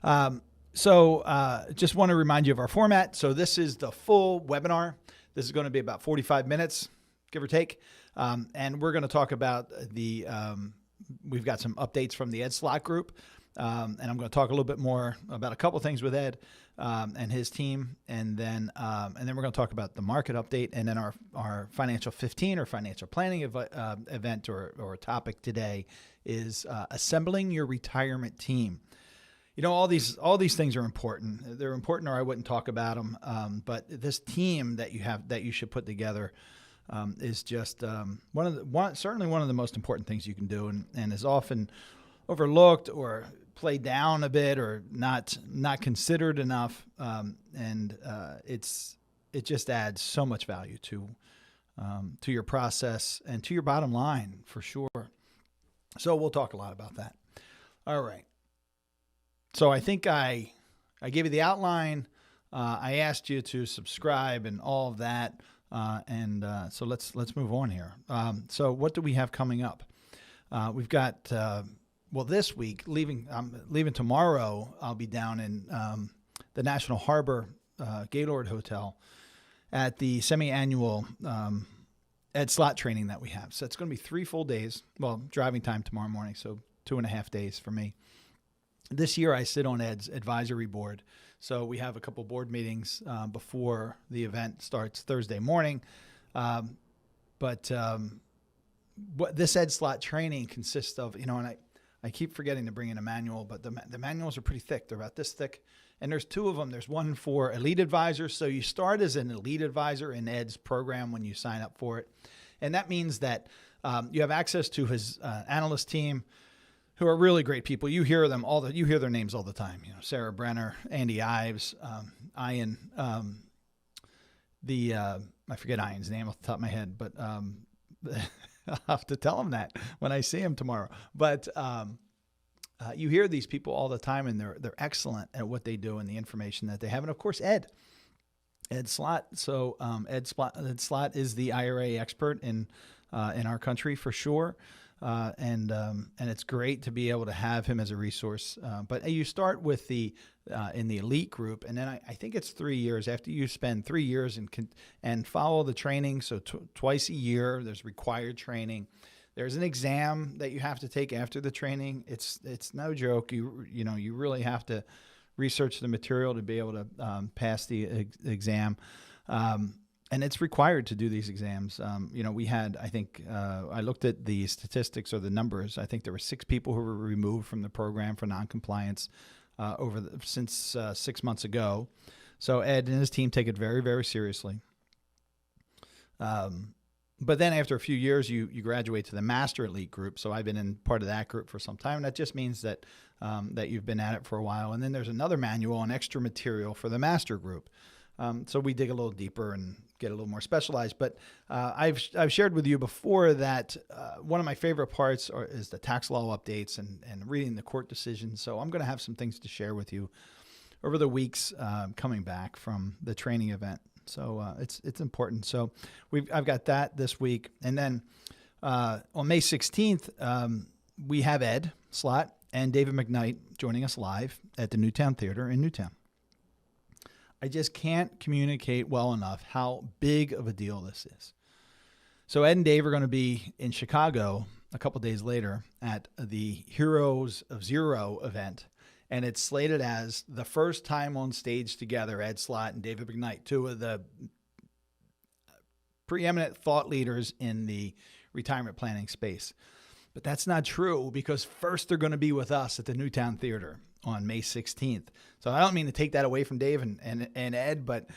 Just want to remind you of our format. So this is the full webinar. This is going to be about 45 minutes, give or take. And we're going to talk about we've got some updates from the Ed Slott Group. And I'm going to talk a little bit more about a couple things with Ed and his team. And then we're going to talk about the market update. And then our Financial 15 or financial planning event or topic today is assembling your retirement team. You know, all these things are important. They're important, or I wouldn't talk about them. But this team that you should put together is just certainly one of the most important things you can do, and is often overlooked or played down a bit or not considered enough. It just adds so much value to your process and to your bottom line for sure. So we'll talk a lot about that. All right. So I think I gave you the outline. I asked you to subscribe and all of that. So let's move on here. So what do we have coming up? We've got, this week, I'm leaving tomorrow. I'll be down in the National Harbor Gaylord Hotel at the semi-annual Ed Slott training that we have. So it's going to be 3 full days. Well, driving time tomorrow morning, so 2.5 days for me. This year I sit on Ed's advisory board. So we have a couple board meetings before the event starts Thursday morning. What this Ed Slott training consists of, and I keep forgetting to bring in a manual, but the manuals are pretty thick. They're about this thick. And there's 2 of them. There's one for elite advisors. So you start as an elite advisor in Ed's program when you sign up for it. And that means that you have access to his analyst team, who are really great people. You hear them you hear their names all the time. Sarah Brenner, Andy Ives, Ian, I forget Ian's name off the top of my head, but I'll have to tell him that when I see him tomorrow. But you hear these people all the time, and they're excellent at what they do and the information that they have. And of course, Ed Slott. So Ed Slott is the IRA expert in our country for sure. And it's great to be able to have him as a resource. But you start with in the elite group, and then I think it's 3 years after you spend 3 years and follow the training. So twice a year, there's required training. There's an exam that you have to take after the training. It's no joke. You really have to research the material to be able to pass the exam. And it's required to do these exams. We had, I think, I looked at the statistics or the numbers. I think there were 6 people who were removed from the program for noncompliance since 6 months ago. So Ed and his team take it very, very seriously. But then after a few years, you graduate to the Master Elite group. So I've been in part of that group for some time. And that just means that you've been at it for a while. And then there's another manual and extra material for the Master group. So we dig a little deeper and get a little more specialized. But I've shared with you before that one of my favorite parts is the tax law updates and reading the court decisions. So I'm going to have some things to share with you over the weeks coming back from the training event. So it's important. So I've got that this week. And then on May 16th, we have Ed Slott and David McKnight joining us live at the Newtown Theater in Newtown. I just can't communicate well enough how big of a deal this is. So Ed and Dave are going to be in Chicago a couple days later at the Heroes of Zero event. And it's slated as the first time on stage together, Ed Slott and David McKnight, 2 of the preeminent thought leaders in the retirement planning space. But that's not true, because first they're going to be with us at the Newtown Theater on May 16th. So I don't mean to take that away from Dave and Ed, but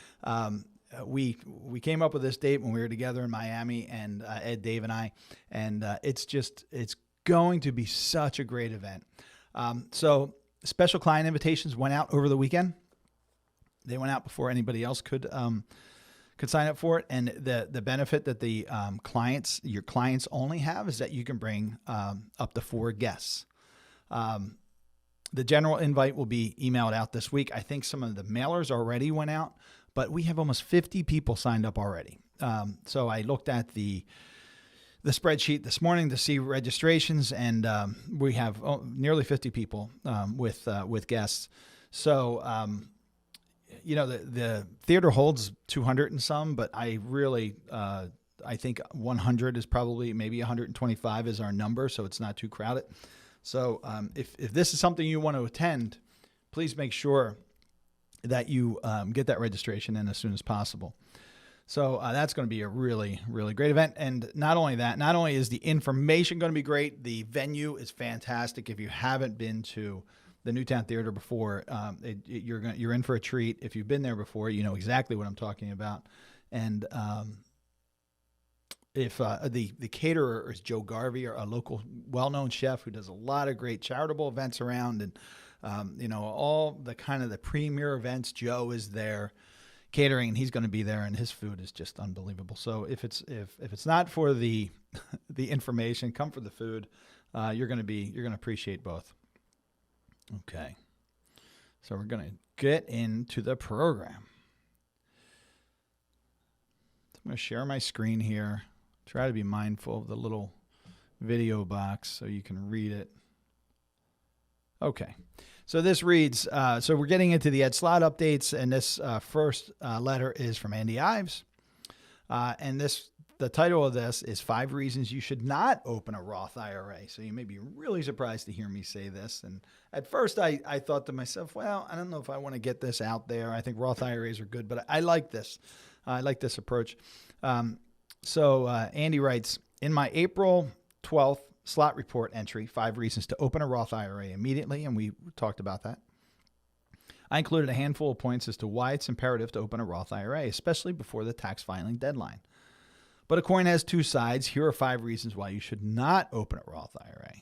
we came up with this date when we were together in Miami, and Ed, Dave, and I, and it's going to be such a great event. So special client invitations went out over the weekend. They went out before anybody else could sign up for it. And the benefit that your clients only have is that you can bring up to 4 guests. The general invite will be emailed out this week. I think some of the mailers already went out, but we have almost 50 people signed up already. So I looked at the the spreadsheet this morning to see registrations, and we have nearly 50 people with guests. So, the theater holds 200 and some, but I really I think 100 is probably, maybe 125 is our number, so it's not too crowded. So if this is something you want to attend, please make sure that you get that registration in as soon as possible. So that's going to be a really, really great event. And not only that, not only is the information going to be great, the venue is fantastic. If you haven't been to the Newtown Theater before, you're in for a treat. If you've been there before, you know exactly what I'm talking about. And if the caterer is Joe Garvey, or a local well-known chef who does a lot of great charitable events around, and all the kind of the premier events, Joe is there catering, and he's going to be there, and his food is just unbelievable. So if it's not for the the information, come for the food. You're going to appreciate both. Okay, so we're going to get into the program. I'm going to share my screen here. Try to be mindful of the little video box so you can read it. Okay, so this reads, so we're getting into the Ed Slott updates, and this first letter is from Andy Ives. And the title of this is 5 Reasons You Should Not Open a Roth IRA. So you may be really surprised to hear me say this. And at first I thought to myself, well, I don't know if I want to get this out there. I think Roth IRAs are good, but I like this. I like this approach. So Andy writes, in my April 12th slot report entry, 5 reasons to open a Roth IRA immediately, and we talked about that, I included a handful of points as to why it's imperative to open a Roth IRA, especially before the tax filing deadline. But a coin has 2 sides. Here are 5 reasons why you should not open a Roth IRA.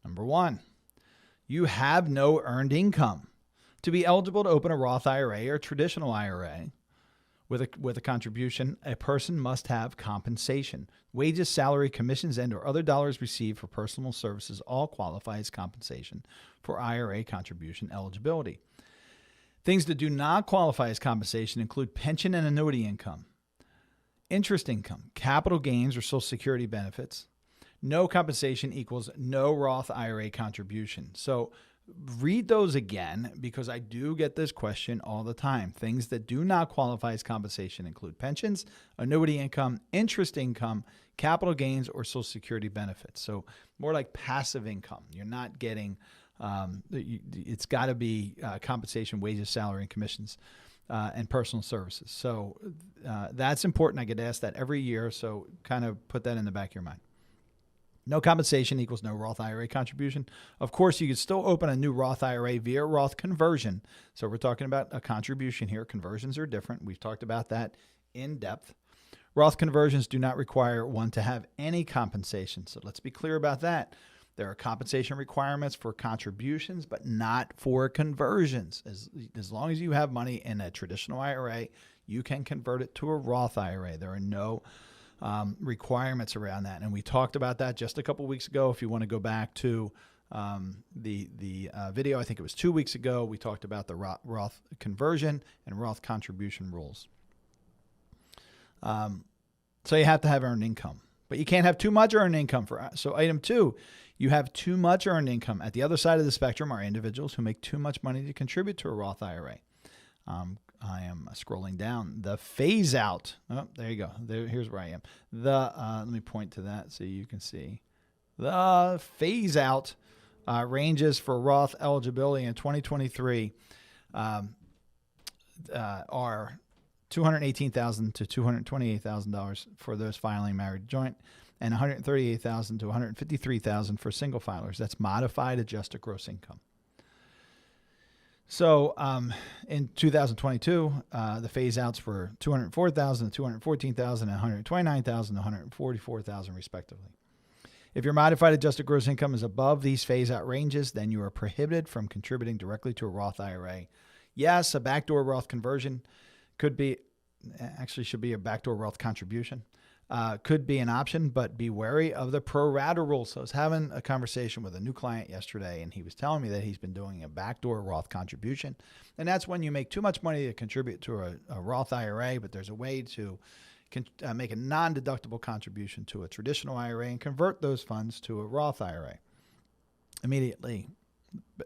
Number 1, you have no earned income. To be eligible to open a Roth IRA or traditional IRA, with a contribution, a person must have compensation. Wages, salary, commissions, and or other dollars received for personal services all qualify as compensation for IRA contribution eligibility. Things that do not qualify as compensation include pension and annuity income, interest income, capital gains or Social Security benefits. No compensation equals no Roth IRA contribution. So read those again, because I do get this question all the time. Things that do not qualify as compensation include pensions, annuity income, interest income, capital gains, or Social Security benefits. So more like passive income. You're not getting, it's got to be compensation, wages, salary, and commissions, and personal services. So that's important. I get asked that every year, so kind of put that in the back of your mind. No compensation equals no Roth IRA contribution. Of course, you can still open a new Roth IRA via Roth conversion. So we're talking about a contribution here. Conversions are different. We've talked about that in depth. Roth conversions do not require one to have any compensation. So let's be clear about that. There are compensation requirements for contributions, but not for conversions. As long as you have money in a traditional IRA, you can convert it to a Roth IRA. There are no requirements around that. And we talked about that just a couple weeks ago. If you want to go back to the video, I think it was 2 weeks ago, we talked about the Roth conversion and Roth contribution rules. So you have to have earned income, but you can't have too much earned income. So item 2, you have too much earned income. At the other side of the spectrum are individuals who make too much money to contribute to a Roth IRA. I am scrolling down. The phase out. Oh, there you go. Here's where I am. Let me point to that so you can see. The phase out ranges for Roth eligibility in 2023 are $218,000 to $228,000 for those filing married joint, and $138,000 to $153,000 for single filers. That's modified adjusted gross income. So in 2022, the phase outs were $204,000 to $214,000 and $129,000 to $144,000 respectively. If your modified adjusted gross income is above these phase out ranges, then you are prohibited from contributing directly to a Roth IRA. Yes, a backdoor Roth conversion should be a backdoor Roth contribution. Could be an option, but be wary of the pro rata rule. So I was having a conversation with a new client yesterday, and he was telling me that he's been doing a backdoor Roth contribution. And that's when you make too much money to contribute to a Roth IRA, but there's a way to make a non-deductible contribution to a traditional IRA and convert those funds to a Roth IRA immediately.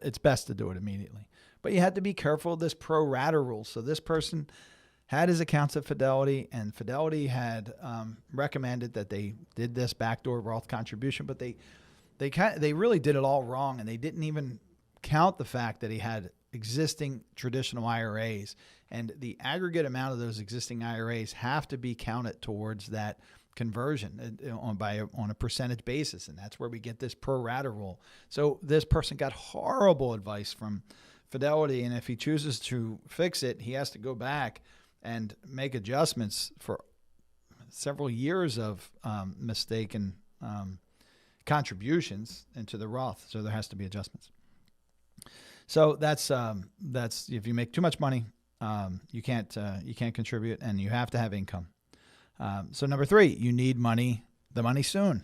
It's best to do it immediately. But you have to be careful of this pro rata rule. So this person had his accounts at Fidelity, and Fidelity had recommended that they did this backdoor Roth contribution, but they really did it all wrong, and they didn't even count the fact that he had existing traditional IRAs, and the aggregate amount of those existing IRAs have to be counted towards that conversion on a percentage basis, and that's where we get this pro rata rule. So this person got horrible advice from Fidelity, and if he chooses to fix it, he has to go back and make adjustments for several years of mistaken contributions into the Roth. So there has to be adjustments. So that's if you make too much money, you can't contribute, and you have to have income. So number 3, you need the money soon.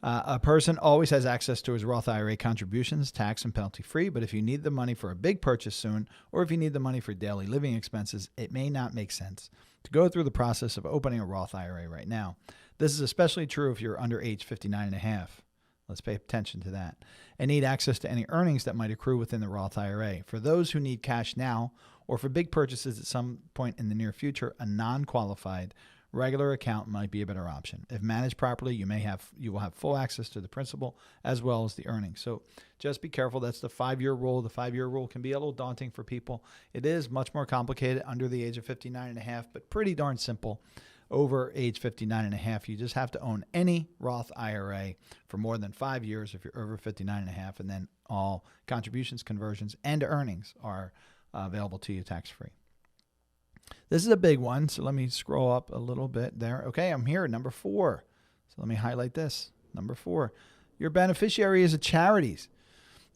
A person always has access to his Roth IRA contributions, tax and penalty free, but if you need the money for a big purchase soon, or if you need the money for daily living expenses, it may not make sense to go through the process of opening a Roth IRA right now. This is especially true if you're under age 59 and a half. Let's pay attention to that. And need access to any earnings that might accrue within the Roth IRA. For those who need cash now, or for big purchases at some point in the near future, a non-qualified regular account might be a better option. If managed properly, you will have full access to the principal as well as the earnings. So just be careful. That's the 5-year rule. The 5-year rule can be a little daunting for people. It is much more complicated under the age of 59 and a half, but pretty darn simple over age 59 and a half. You just have to own any Roth IRA for more than 5 years if you're over 59 and a half, and then all contributions, conversions, and earnings are available to you tax-free. This is a big one, so let me scroll up a little bit there. Okay, I'm here, number 4. So let me highlight this. Number 4, your beneficiary is a charities.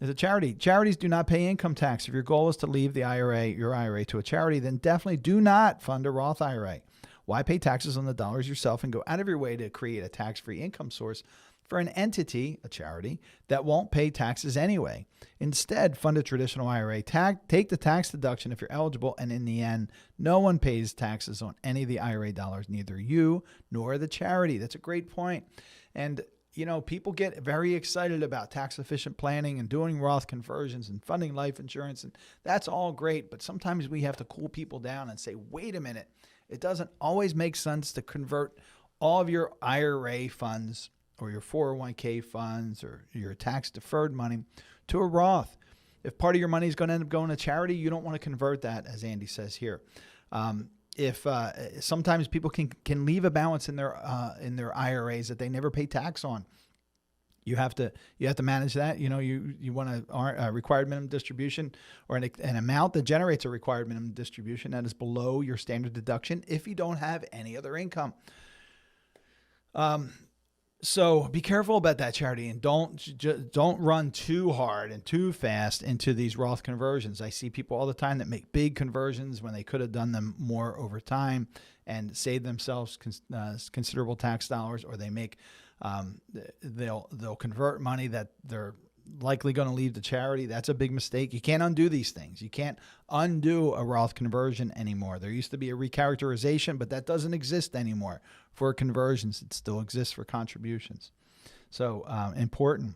Is a charity. Charities do not pay income tax. If your goal is to leave your IRA to a charity, then definitely do not fund a Roth IRA. Why pay taxes on the dollars yourself and go out of your way to create a tax-free income source for an entity, a charity, that won't pay taxes anyway? Instead, fund a traditional IRA. Take the tax deduction if you're eligible, and in the end, no one pays taxes on any of the IRA dollars, neither you nor the charity. That's a great point. And people get very excited about tax-efficient planning and doing Roth conversions and funding life insurance, and that's all great, but sometimes we have to cool people down and say, wait a minute, it doesn't always make sense to convert all of your IRA funds or your 401k funds or your tax-deferred money to a Roth. If part of your money is going to end up going to charity, you don't want to convert that, as Andy says here. If sometimes people can leave a balance in their IRAs that they never pay tax on. You have to manage that. You want a required minimum distribution or an amount that generates a required minimum distribution that is below your standard deduction if you don't have any other income. So be careful about that, charity, and don't run too hard and too fast into these Roth conversions. I see people all the time that make big conversions when they could have done them more over time and save themselves considerable tax dollars, or they make they'll convert money that they're likely going to leave to charity. That's a big mistake. You can't undo these things. You can't undo a Roth conversion anymore. There used to be a recharacterization, but that doesn't exist anymore for conversions. It still exists for contributions. So important.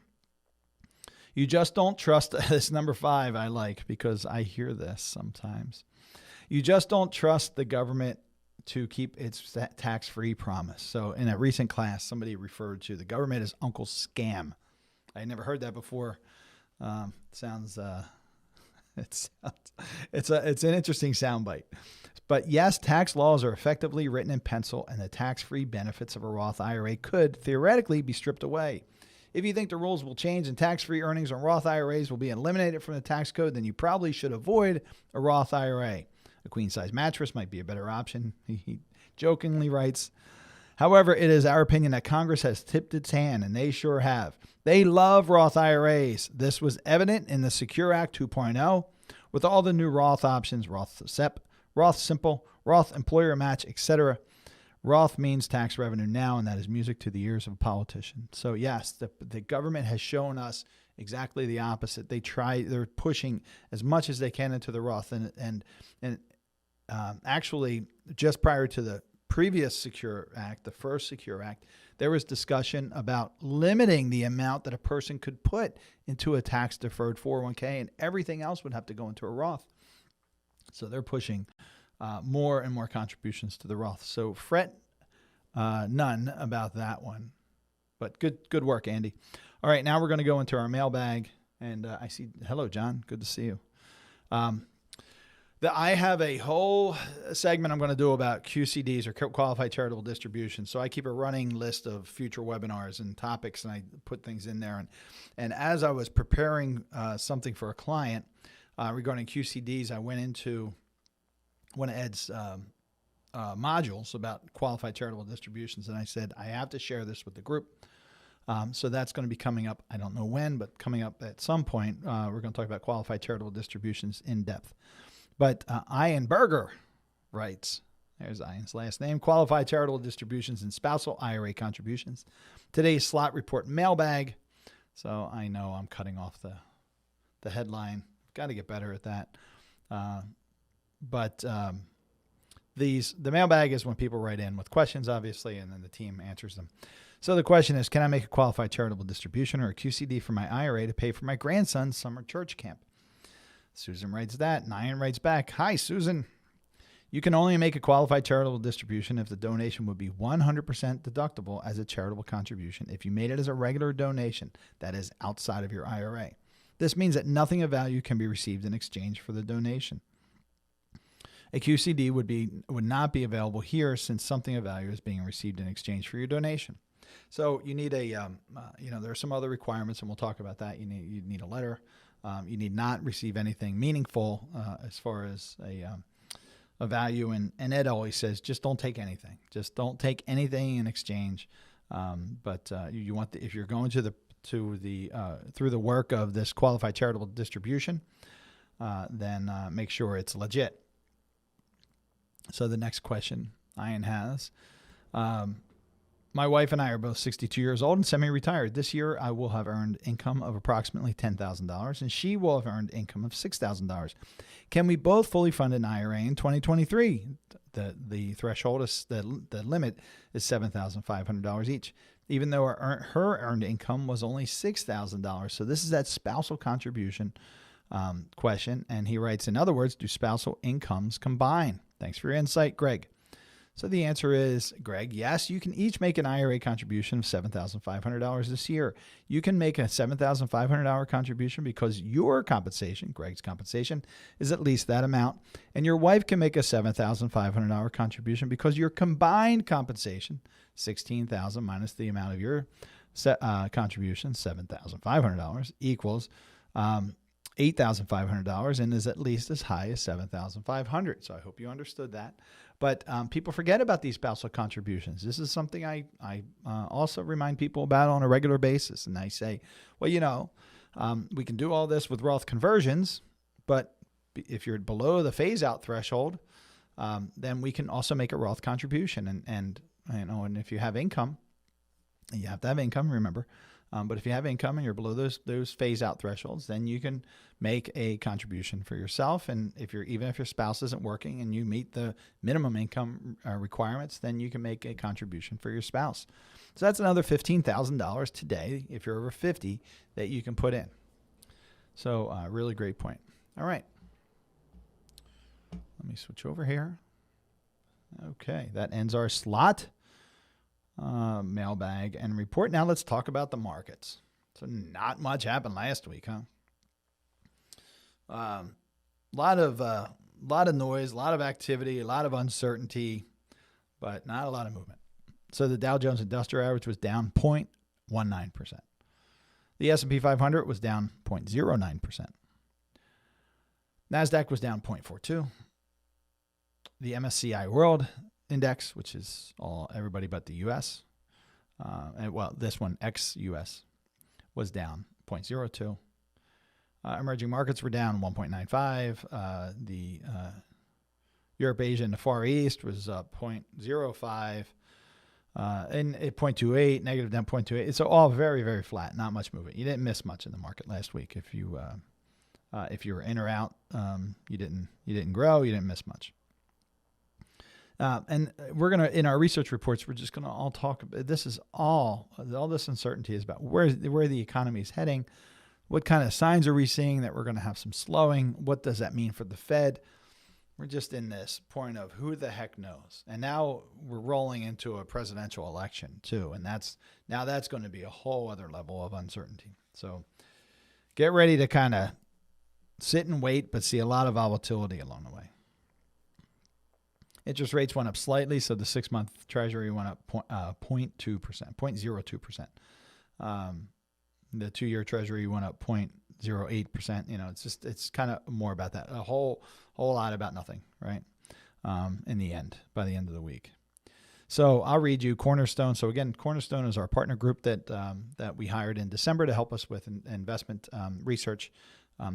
You just don't trust this. Number 5 I like because I hear this sometimes. You just don't trust the government to keep its tax-free promise. So in a recent class, somebody referred to the government as Uncle Scam. I never heard that before. It's an interesting soundbite. But yes, tax laws are effectively written in pencil, and the tax-free benefits of a Roth IRA could theoretically be stripped away. If you think the rules will change and tax-free earnings on Roth IRAs will be eliminated from the tax code, then you probably should avoid a Roth IRA. A queen-size mattress might be a better option, he jokingly writes. However, it is our opinion that Congress has tipped its hand, and they sure have. They love Roth IRAs. This was evident in the Secure Act 2.0 with all the new Roth options, Roth SEP, Roth Simple, Roth Employer Match, etc. Roth means tax revenue now, and that is music to the ears of a politician. So yes, the government has shown us exactly the opposite. They're pushing as much as they can into the Roth, and actually just prior to the previous Secure Act, the first Secure Act, there was discussion about limiting the amount that a person could put into a tax-deferred 401k, and everything else would have to go into a Roth. So they're pushing more and more contributions to the Roth. So fret none about that one. But good work, Andy. All right, now we're going to go into our mailbag. And I see, hello, John. Good to see you. I have a whole segment I'm going to do about QCDs, or qualified charitable distributions. So I keep a running list of future webinars and topics, and I put things in there. And as I was preparing something for a client regarding QCDs, I went into one of Ed's modules about qualified charitable distributions, and I said, I have to share this with the group. So that's going to be coming up. I don't know when, but coming up at some point. We're going to talk about qualified charitable distributions in depth. But Ian Berger writes, there's Ian's last name, qualified charitable distributions and spousal IRA contributions. Today's slot report mailbag. So I know I'm cutting off the headline. Got to get better at that. But the mailbag is when people write in with questions, obviously, and then the team answers them. So the question is, can I make a qualified charitable distribution or a QCD for my IRA to pay for my grandson's summer church camp? Susan writes that, and Ian writes back, hi, Susan. You can only make a qualified charitable distribution if the donation would be 100% deductible as a charitable contribution if you made it as a regular donation that is outside of your IRA. This means that nothing of value can be received in exchange for the donation. A QCD would not be available here since something of value is being received in exchange for your donation. So you need there are some other requirements, and we'll talk about that. You need a letter. You need not receive anything meaningful as far as a value. And Ed always says, just don't take anything. Just don't take anything in exchange. But you want if you're going through the work of this qualified charitable distribution, then make sure it's legit. So the next question Ian has. My wife and I are both 62 years old and semi-retired. This year, I will have earned income of approximately $10,000, and she will have earned income of $6,000. Can we both fully fund an IRA in 2023? The threshold is the limit is $7,500 each, even though her earned income was only $6,000. So this is that spousal contribution question, and he writes, in other words, do spousal incomes combine? Thanks for your insight, Greg. So the answer is, Greg, yes, you can each make an IRA contribution of $7,500 this year. You can make a $7,500 contribution because your compensation, Greg's compensation, is at least that amount. And your wife can make a $7,500 contribution because your combined compensation, $16,000 minus the amount of your contribution, $7,500, equals $8,500 and is at least as high as $7,500. So I hope you understood that. But people forget about these spousal contributions. This is something I also remind people about on a regular basis. And I say, well, we can do all this with Roth conversions, but if you're below the phase-out threshold, then we can also make a Roth contribution. And if you have income, you have to have income, remember. But if you have income and you're below those phase-out thresholds, then you can make a contribution for yourself. And even if your spouse isn't working and you meet the minimum income requirements, then you can make a contribution for your spouse. So that's another $15,000 today, if you're over 50, that you can put in. So really great point. All right. Let me switch over here. Okay, that ends our slot. Mailbag and report. Now let's talk about the markets. So not much happened last week, huh? Lot of noise, a lot of activity, a lot of uncertainty, but not a lot of movement. So the Dow Jones Industrial Average was down 0.19%. The S&P 500 was down 0.09%. NASDAQ was down 0.42%. The MSCI World Index, which is everybody but the U.S., this one, ex-U.S., was down 0.02. Emerging markets were down 1.95. The Europe, Asia, and the Far East was up 0.05. And 0.28, negative down 0.28. It's all very, very flat, not much movement. You didn't miss much in the market last week. If you were in or out, you didn't grow, you didn't miss much. And we're going to, in our research reports, we're just going to all talk about, this is all this uncertainty is about where the economy is heading. What kind of signs are we seeing that we're going to have some slowing? What does that mean for the Fed? We're just in this point of who the heck knows. And now we're rolling into a presidential election too. And that's going to be a whole other level of uncertainty. So get ready to kind of sit and wait, but see a lot of volatility along the way. Interest rates went up slightly, so the 6-month Treasury went up 0.2%, 0.02%. The 2-year Treasury went up 0.08%. It's kind of more about that. A whole lot about nothing, right? In the end, by the end of the week. So I'll read you Cornerstone. So again, Cornerstone is our partner group that we hired in December to help us with investment research,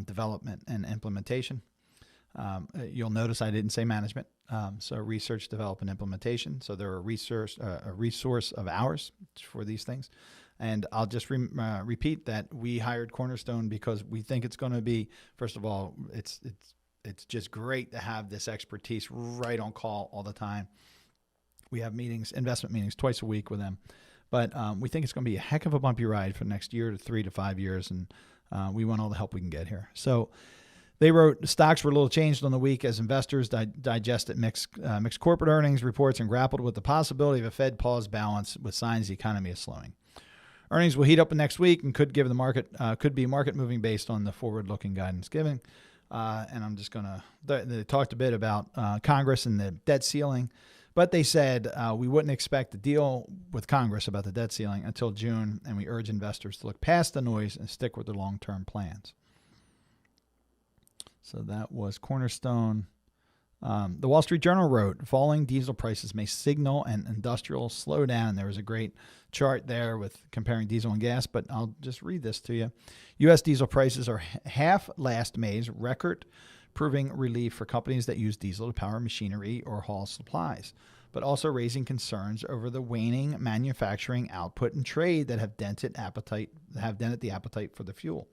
development, and implementation. You'll notice I didn't say management. So research, development, implementation. So they're a resource of ours for these things. And I'll just repeat that we hired Cornerstone because we think it's going to be, first of all, it's just great to have this expertise right on call all the time. We have investment meetings twice a week with them. But we think it's going to be a heck of a bumpy ride for the next year to 3 to 5 years. And we want all the help we can get here. So they wrote, stocks were a little changed on the week as investors digested mixed corporate earnings reports and grappled with the possibility of a Fed pause balance with signs the economy is slowing. Earnings will heat up next week and could be market moving based on the forward-looking guidance given. And I'm just they talked a bit about Congress and the debt ceiling, but they said we wouldn't expect to deal with Congress about the debt ceiling until June, and we urge investors to look past the noise and stick with their long-term plans. So that was Cornerstone. The Wall Street Journal wrote, falling diesel prices may signal an industrial slowdown. There was a great chart there with comparing diesel and gas, but I'll just read this to you. U.S. diesel prices are half last May's record, proving relief for companies that use diesel to power machinery or haul supplies, but also raising concerns over the waning manufacturing output and trade that have dented the appetite for the fuel.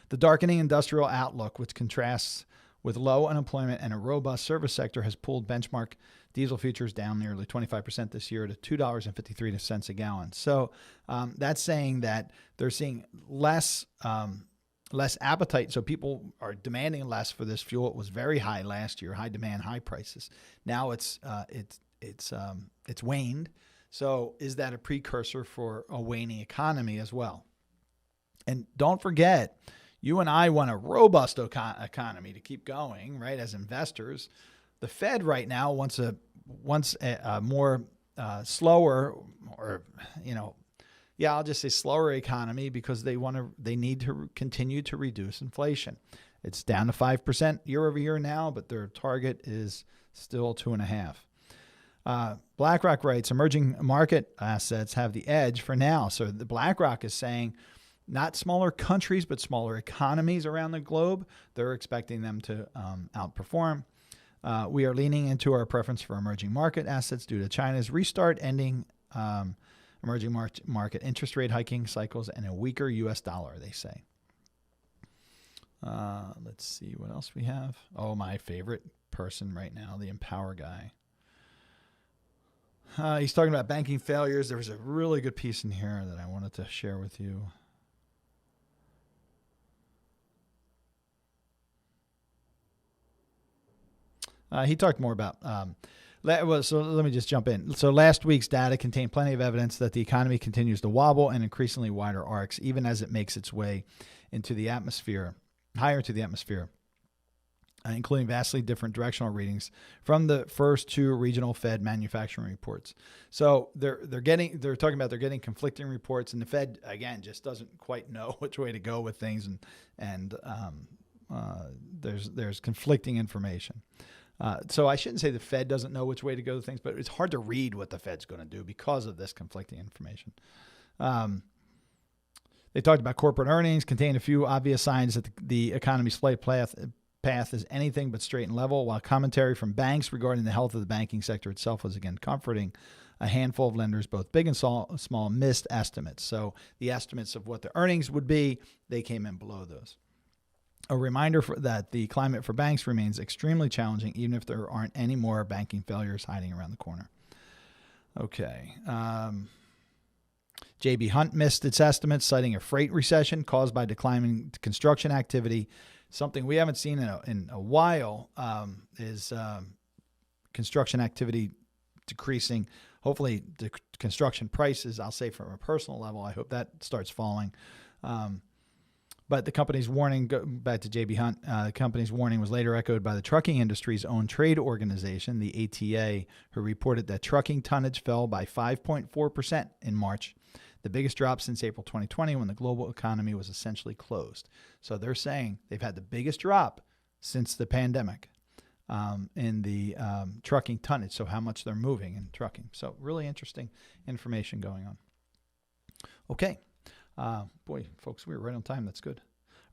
The darkening industrial outlook, which contrasts with low unemployment and a robust service sector, has pulled benchmark diesel futures down nearly 25% this year to $2.53 a gallon. So that's saying that they're seeing less appetite. So people are demanding less for this fuel. It was very high last year, high demand, high prices. Now it's waned. So is that a precursor for a waning economy as well? And don't forget, you and I want a robust economy to keep going, right? As investors, the Fed right now wants a more slower, or I'll just say slower economy because they need to continue to reduce inflation. It's down to 5% year over year now, but their target is still 2.5%. BlackRock writes, emerging market assets have the edge for now. So the BlackRock is saying, not smaller countries, but smaller economies around the globe, they're expecting them to outperform. We are leaning into our preference for emerging market assets due to China's restart, ending emerging market interest rate hiking cycles, and a weaker U.S. dollar, they say. Let's see what else we have. Oh, my favorite person right now, the Empower guy. He's talking about banking failures. There was a really good piece in here that I wanted to share with you. He talked more about, so let me just jump in. So last week's data contained plenty of evidence that the economy continues to wobble in increasingly wider arcs, even as it makes its way into the atmosphere, higher to the atmosphere, including vastly different directional readings from the first two regional Fed manufacturing reports. So they're talking about they're getting conflicting reports, and the Fed, again, just doesn't quite know which way to go with things, and there's conflicting information. So I shouldn't say the Fed doesn't know which way to go with things, but it's hard to read what the Fed's going to do because of this conflicting information. They talked about corporate earnings, contained a few obvious signs that the economy's flight path is anything but straight and level, while commentary from banks regarding the health of the banking sector itself was again comforting. A handful of lenders, both big and small, missed estimates. So the estimates of what the earnings would be, they came in below those. A reminder that the climate for banks remains extremely challenging, even if there aren't any more banking failures hiding around the corner. Okay. J.B. Hunt missed its estimates, citing a freight recession caused by declining construction activity. Something we haven't seen in a while is construction activity decreasing. Hopefully, the construction prices, I'll say from a personal level, I hope that starts falling. But the company's warning, back to J.B. Hunt, the company's warning was later echoed by the trucking industry's own trade organization, the ATA, who reported that trucking tonnage fell by 5.4% in March, the biggest drop since April 2020 when the global economy was essentially closed. So they're saying they've had the biggest drop since the pandemic in the trucking tonnage, so how much they're moving in trucking. So really interesting information going on. Okay. Boy, folks, we were right on time. That's good.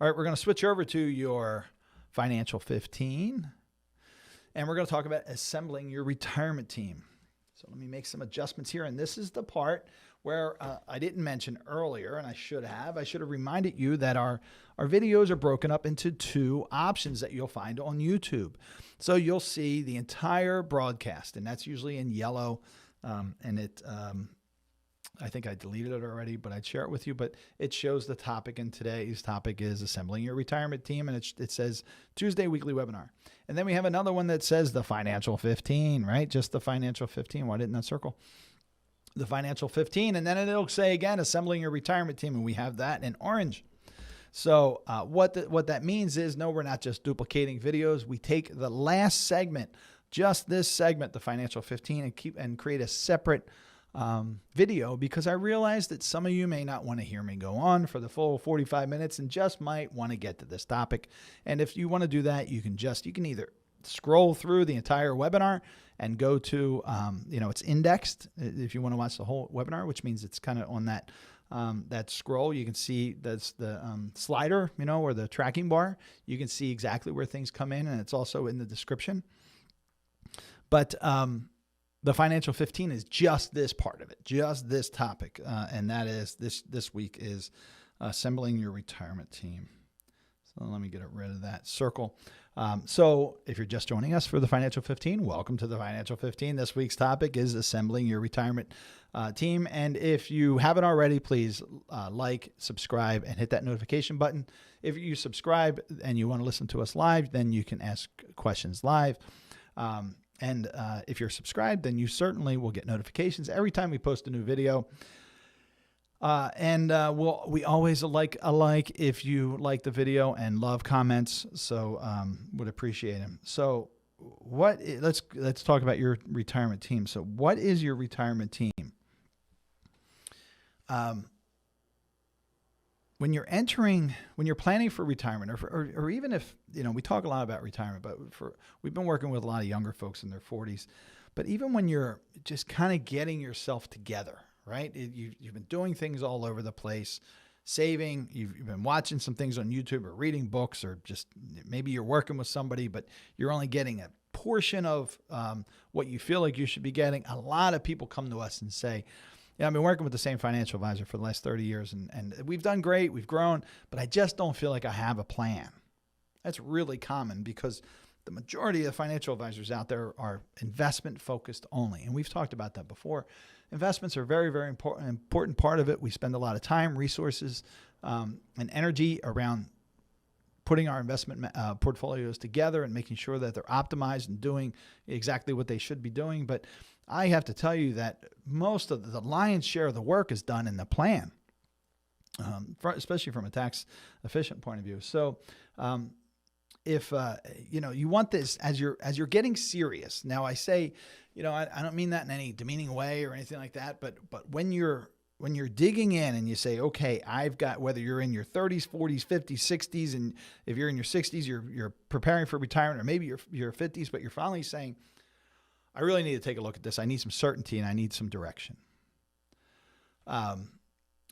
All right, we're going to switch over to your Financial 15, and we're going to talk about assembling your retirement team. So let me make some adjustments here, and this is the part where I didn't mention earlier, and I should have. I should have reminded you that our videos are broken up into two options that you'll find on YouTube. So you'll see the entire broadcast, and that's usually in yellow, and it I think I deleted it already, but I'd share it with you. But it shows the topic, and today's topic is assembling your retirement team, and it says Tuesday weekly webinar. And then we have another one that says the Financial 15, right? Just the Financial 15. Why didn't that circle? The Financial 15, and then it'll say again, assembling your retirement team, and we have that in orange. So what that means is, no, we're not just duplicating videos. We take the last segment, just this segment, the Financial 15, and create a separate video, because I realize that some of you may not want to hear me go on for the full 45 minutes and just might want to get to this topic. And if you want to do that, you can either scroll through the entire webinar and go to, it's indexed if you want to watch the whole webinar, which means it's kind of on that scroll. You can see that's the slider, or the tracking bar. You can see exactly where things come in, and it's also in the description. But the Financial 15 is just this part of it, just this topic, and that is this week is assembling your retirement team. So let me get rid of that circle. So if you're just joining us for the Financial 15, welcome to the Financial 15. This week's topic is assembling your retirement team. And if you haven't already, please like, subscribe, and hit that notification button. If you subscribe and you want to listen to us live, then you can ask questions live. And if you're subscribed, then you certainly will get notifications every time we post a new video. We always like a like if you like the video, and love comments. So would appreciate them. So let's talk about your retirement team. So what is your retirement team? When you're planning for retirement, or even if, we talk a lot about retirement, but we've been working with a lot of younger folks in their 40s, but even when you're just kind of getting yourself together, right? You've been doing things all over the place, saving, you've been watching some things on YouTube or reading books, or just maybe you're working with somebody, but you're only getting a portion of what you feel like you should be getting. A lot of people come to us and say, I've been working with the same financial advisor for the last 30 years, and we've done great, we've grown, but I just don't feel like I have a plan. That's really common, because the majority of the financial advisors out there are investment focused only. And we've talked about that before. Investments are a very, very important part of it. We spend a lot of time, resources, and energy around putting our investment portfolios together and making sure that they're optimized and doing exactly what they should be doing. But I have to tell you that most of the lion's share of the work is done in the plan, especially from a tax efficient point of view. So if you want this as you're getting serious. Now I say, I don't mean that in any demeaning way or anything like that, but when you're digging in and you say, okay, I've got, whether you're in your 30s, 40s, 50s, 60s, and if you're in your 60s, you're preparing for retirement, or maybe you're 50s, but you're finally saying, I really need to take a look at this. I need some certainty and I need some direction.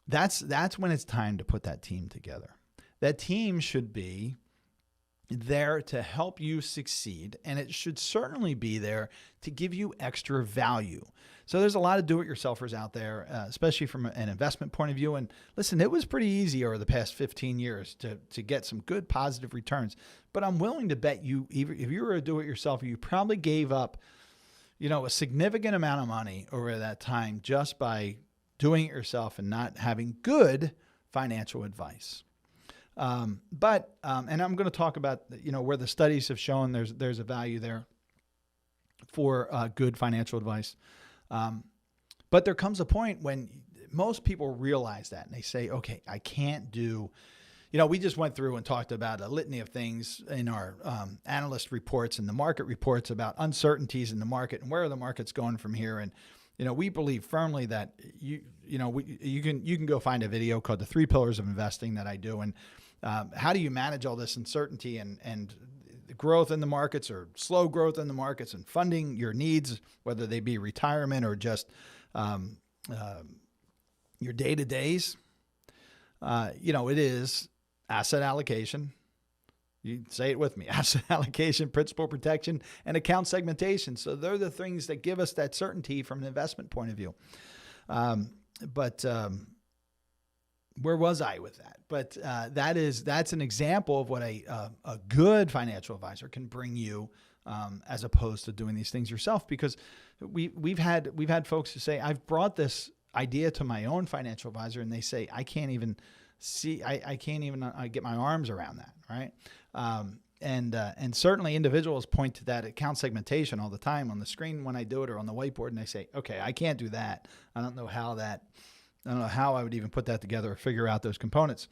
That's when it's time to put that team together. That team should be there to help you succeed, and it should certainly be there to give you extra value. So there's a lot of do-it-yourselfers out there, especially from an investment point of view. And listen, it was pretty easy over the past 15 years to get some good positive returns. But I'm willing to bet you, if you were a do-it-yourselfer, you probably gave up, a significant amount of money over that time just by doing it yourself and not having good financial advice. And I'm going to talk about, where the studies have shown there's a value there for good financial advice. But there comes a point when most people realize that and they say, okay, I can't do, we just went through and talked about a litany of things in our analyst reports and the market reports about uncertainties in the market and where the market's going from here. And, we believe firmly that you can go find a video called The 3 Pillars of Investing that I do. And how do you manage all this uncertainty and growth in the markets or slow growth in the markets and funding your needs, whether they be retirement or just your day-to-days. It is asset allocation. You say it with me: asset allocation, principal protection, and account segmentation. So they're the things that give us that certainty from an investment point of view. Where was I with that? But that's an example of what a good financial advisor can bring you, as opposed to doing these things yourself. Because we've had folks who say, I've brought this idea to my own financial advisor, and they say, I can't even get my arms around that, right? And certainly individuals point to that account segmentation all the time on the screen when I do it or on the whiteboard, and they say, okay, I can't do that. I don't know how I would even put that together or figure out those components.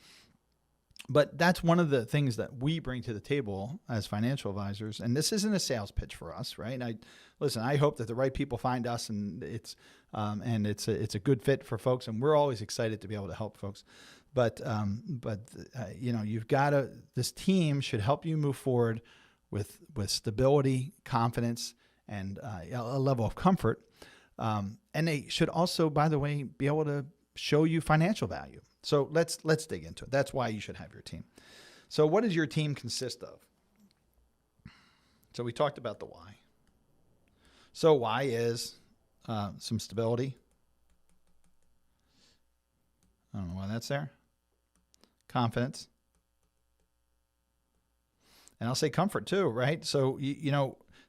But that's one of the things that we bring to the table as financial advisors. And this isn't a sales pitch for us, right? I hope that the right people find us, and it's a good fit for folks. And we're always excited to be able to help folks. But this team should help you move forward with stability, confidence, and a level of comfort. And they should also, by the way, be able to show you financial value. So let's dig into it. That's why you should have your team. So what does your team consist of? So we talked about the why. So why is some stability. I don't know why that's there. Confidence. And I'll say comfort too, right? So,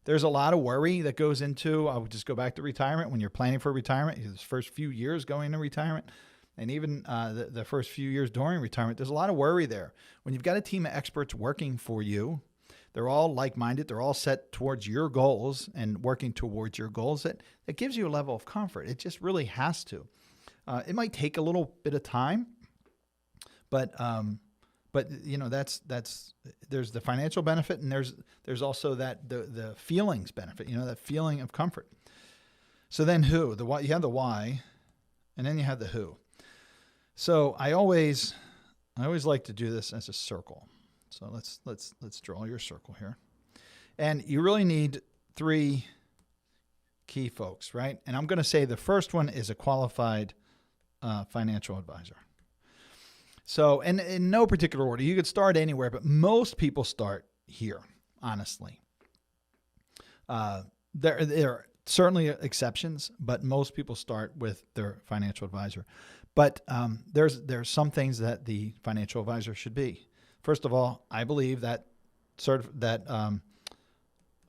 there's a lot of worry that goes into, I'll just go back to retirement. When you're planning for retirement, the first few years going into retirement, and even the first few years during retirement, there's a lot of worry there. When you've got a team of experts working for you, they're all like-minded, they're all set towards your goals and working towards your goals, that gives you a level of comfort. It just really has to. It might take a little bit of time, but that's there's the financial benefit, and there's also that the feelings benefit, that feeling of comfort. So then who? The why, you have the why, and then you have the who. So I always like to do this as a circle. So let's draw your circle here. And you really need 3 key folks, right? And I'm going to say the first one is a qualified financial advisor. So, and in no particular order, you could start anywhere, but most people start here, honestly. There are certainly exceptions, but most people start with their financial advisor. But there's some things that the financial advisor should be. First of all, I believe that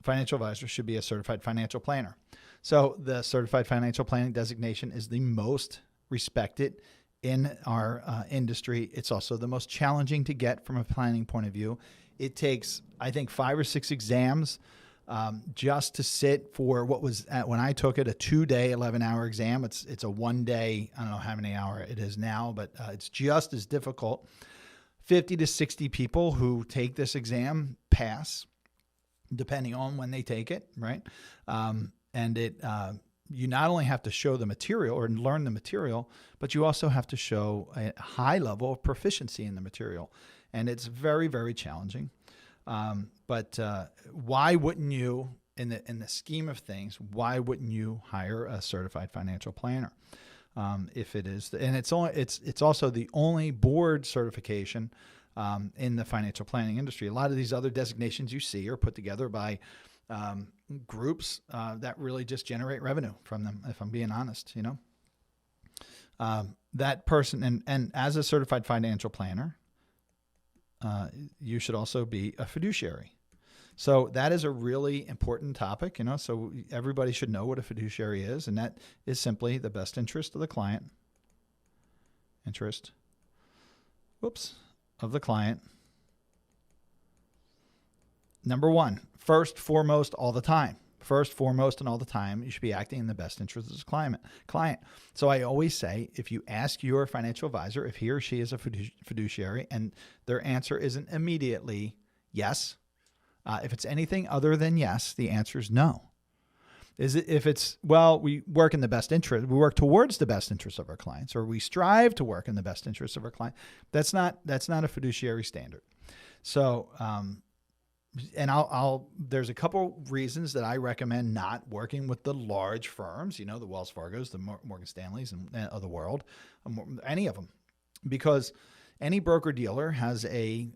financial advisor should be a certified financial planner. So the certified financial planning designation is the most respected in our industry. It's also the most challenging to get from a planning point of view. It takes, I think, 5 or 6 exams just to sit for what was, when I took it, a 2-day, 11-hour exam. It's a 1-day, I don't know how many hour it is now, but it's just as difficult. 50 to 60 people who take this exam pass, depending on when they take it, right? You not only have to show the material or learn the material, but you also have to show a high level of proficiency in the material. And it's very, very challenging. But why wouldn't you, in the scheme of things, why wouldn't you hire a certified financial planner? If it is, and it's also the only board certification in the financial planning industry. A lot of these other designations you see are put together by groups that really just generate revenue from them, if I'm being honest, that person. And as a certified financial planner, you should also be a fiduciary. So that is a really important topic, so everybody should know what a fiduciary is. And that is simply the best interest of the client, of the client. Number one, first, foremost, all the time. First, foremost, and all the time, you should be acting in the best interest of the client. So I always say, if you ask your financial advisor if he or she is a fiduciary and their answer isn't immediately yes, if it's anything other than yes, the answer is no. If it's, well, we work in the best interest, we work towards the best interest of our clients, or we strive to work in the best interest of our client, that's not a fiduciary standard. So, and there's a couple reasons that I recommend not working with the large firms, the Wells Fargos, the Morgan Stanleys of the world, any of them, because any broker dealer has a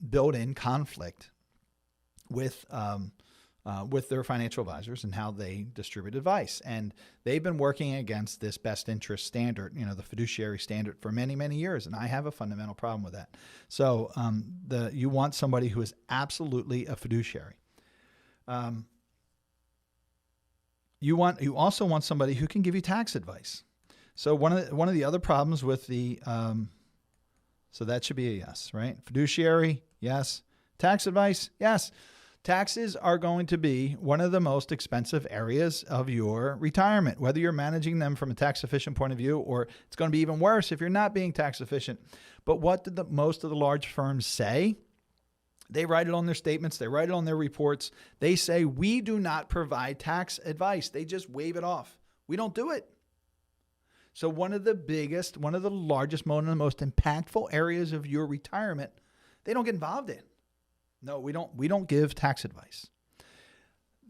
built-in conflict with their financial advisors and how they distribute advice. And they've been working against this best interest standard, the fiduciary standard, for many, many years. And I have a fundamental problem with that. So you want somebody who is absolutely a fiduciary. You also want somebody who can give you tax advice. So one of the other problems with so that should be a yes, right? Fiduciary, yes. Tax advice, yes. Taxes are going to be one of the most expensive areas of your retirement, whether you're managing them from a tax efficient point of view, or it's going to be even worse if you're not being tax efficient. But what did most of the large firms say? They write it on their statements. They write it on their reports. They say, we do not provide tax advice. They just wave it off. We don't do it. So one of the largest, one of the most impactful areas of your retirement, they don't get involved in. No, we don't give tax advice.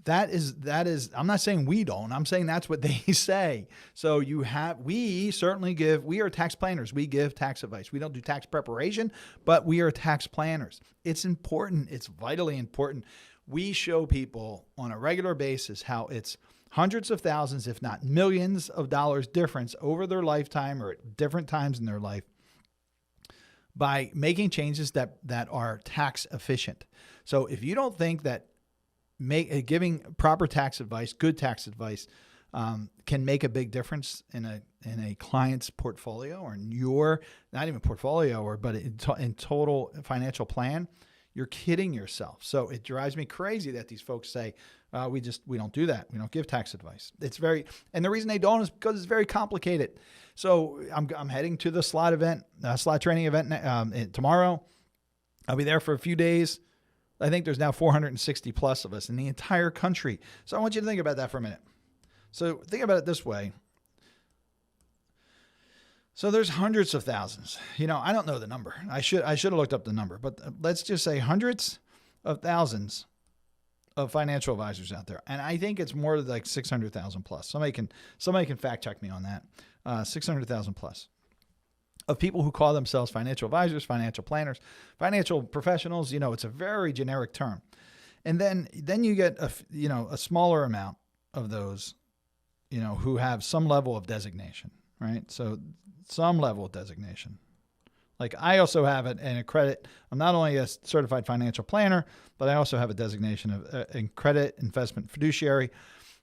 That is, I'm not saying we don't, I'm saying that's what they say. So we are tax planners. We give tax advice. We don't do tax preparation, but we are tax planners. It's important. It's vitally important. We show people on a regular basis how it's hundreds of thousands, if not millions of dollars difference over their lifetime or at different times in their life, by making changes that are tax efficient. So if you don't think that giving proper tax advice, good tax advice, can make a big difference in a client's portfolio, or in your, not even portfolio, but in total financial plan, you're kidding yourself. So it drives me crazy that these folks say, we don't do that. We don't give tax advice. And the reason they don't is because it's very complicated. So I'm heading to the slot training event tomorrow. I'll be there for a few days. I think there's now 460 plus of us in the entire country. So I want you to think about that for a minute. So think about it this way. So there's hundreds of thousands. I don't know the number. I should have looked up the number, but let's just say hundreds of thousands of financial advisors out there. And I think it's more like 600,000 plus. Somebody can fact check me on that. 600,000 plus of people who call themselves financial advisors, financial planners, financial professionals. It's a very generic term. And then you get a smaller amount of those, who have some level of designation, right? So some level of designation. Like I also have an accredit. I'm not only a certified financial planner, but I also have a designation of accredited investment fiduciary.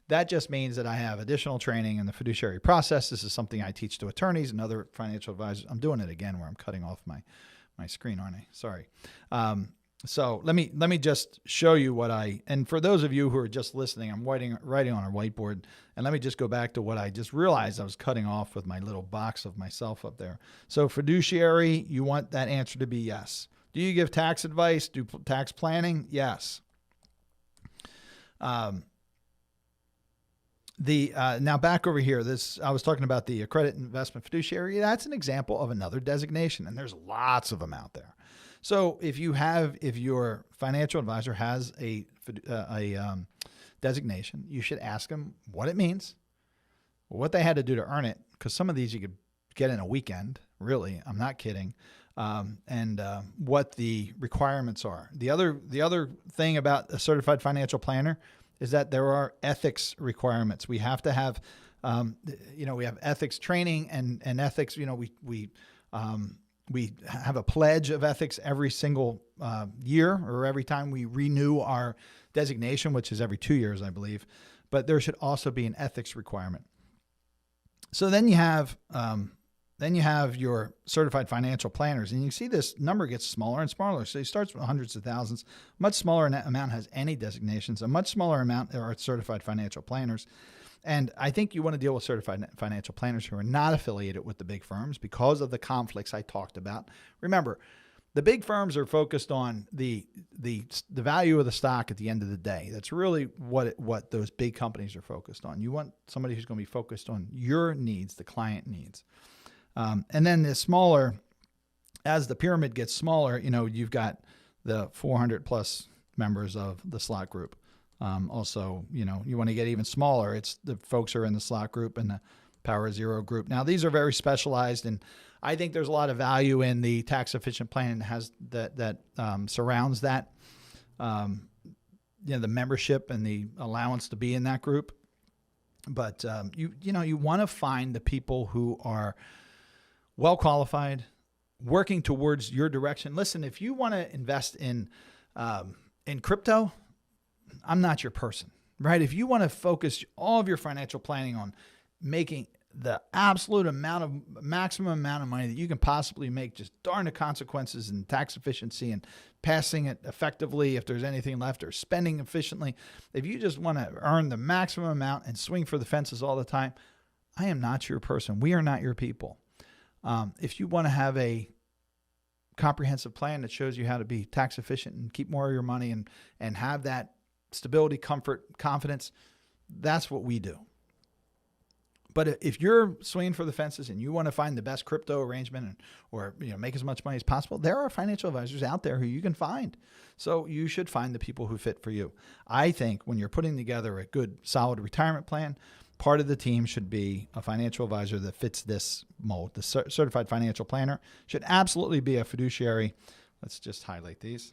That just means that I have additional training in the fiduciary process. This is something I teach to attorneys and other financial advisors. I'm doing it again where I'm cutting off my screen, aren't I? Sorry. So let me just show you and for those of you who are just listening, I'm writing on a whiteboard, and let me just go back to what I just realized I was cutting off with my little box of myself up there. So fiduciary, you want that answer to be yes. Do you give tax advice? Do tax planning? Yes. Now back over here, I was talking about the accredited investment fiduciary. That's an example of another designation, and there's lots of them out there. So if your financial advisor has a designation, you should ask them what it means, what they had to do to earn it, because some of these you could get in a weekend. Really, I'm not kidding. And what the requirements are. The other thing about a certified financial planner is that there are ethics requirements. We have to have, we have ethics training and ethics. We have a pledge of ethics every single year, or every time we renew our designation, which is every 2 years, I believe. But there should also be an ethics requirement. So then you have your certified financial planners, and you can see this number gets smaller and smaller. So it starts with hundreds of thousands. Much smaller amount has any designations. A much smaller amount are certified financial planners. And I think you want to deal with certified financial planners who are not affiliated with the big firms because of the conflicts I talked about. Remember, the big firms are focused on the value of the stock at the end of the day. That's really what those big companies are focused on. You want somebody who's going to be focused on your needs, the client needs. And then the smaller, as the pyramid gets smaller, you've got the 400 plus members of the Slott Group. Also, you want to get even smaller. It's the folks who are in the Slott Group and the Power Zero Group. Now, these are very specialized, and I think there's a lot of value in the tax efficient plan that surrounds that, the membership and the allowance to be in that group. But you want to find the people who are well qualified, working towards your direction. Listen, if you want to invest in crypto, I'm not your person, right? If you want to focus all of your financial planning on making the maximum amount of money that you can possibly make, just darn the consequences and tax efficiency and passing it effectively if there's anything left, or spending efficiently. If you just want to earn the maximum amount and swing for the fences all the time, I am not your person. We are not your people. If you want to have a comprehensive plan that shows you how to be tax efficient and keep more of your money and have that stability, comfort, confidence, that's what we do. But if you're swinging for the fences and you want to find the best crypto arrangement or make as much money as possible, there are financial advisors out there who you can find. So you should find the people who fit for you. I think when you're putting together a good, solid retirement plan, part of the team should be a financial advisor that fits this mold. The certified financial planner should absolutely be a fiduciary. Let's just highlight these.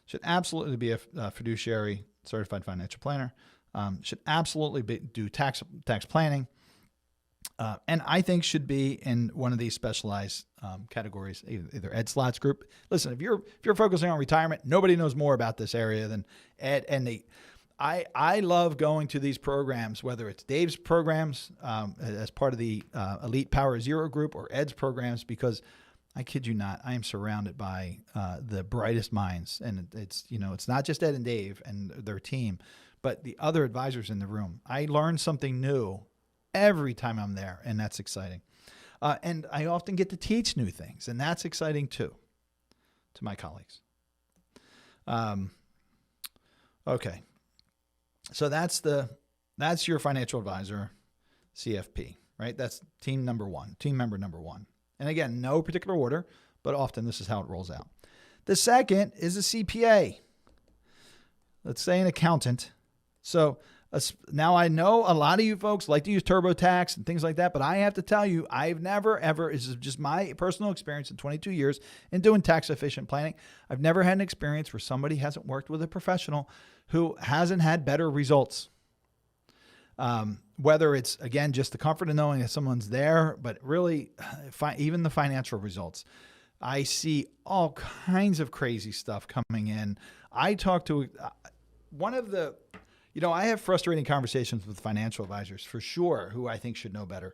Should absolutely be a fiduciary certified financial planner. Should absolutely do tax planning, and I think should be in one of these specialized categories, either Ed Slott Group. Listen, if you're focusing on retirement, nobody knows more about this area than Ed. And I love going to these programs, whether it's Dave's programs as part of the Elite Power Zero Group or Ed's programs, because I kid you not, I am surrounded by the brightest minds, and it's not just Ed and Dave and their team, but the other advisors in the room. I learn something new every time I'm there, and that's exciting. And I often get to teach new things, and that's exciting too, to my colleagues. Okay, so that's your financial advisor, C.F.P, right? That's team member number one. And again, no particular order, but often this is how it rolls out. The second is a C.P.A. Let's say an accountant. So now I know a lot of you folks like to use TurboTax and things like that, but I have to tell you, I've never, ever, this is just my personal experience in 22 years in doing tax efficient planning. I've never had an experience where somebody hasn't worked with a professional who hasn't had better results. Whether it's, again, just the comfort of knowing that someone's there, but really even the financial results. I see all kinds of crazy stuff coming in. I talk to one of the, I have frustrating conversations with financial advisors for sure, who I think should know better.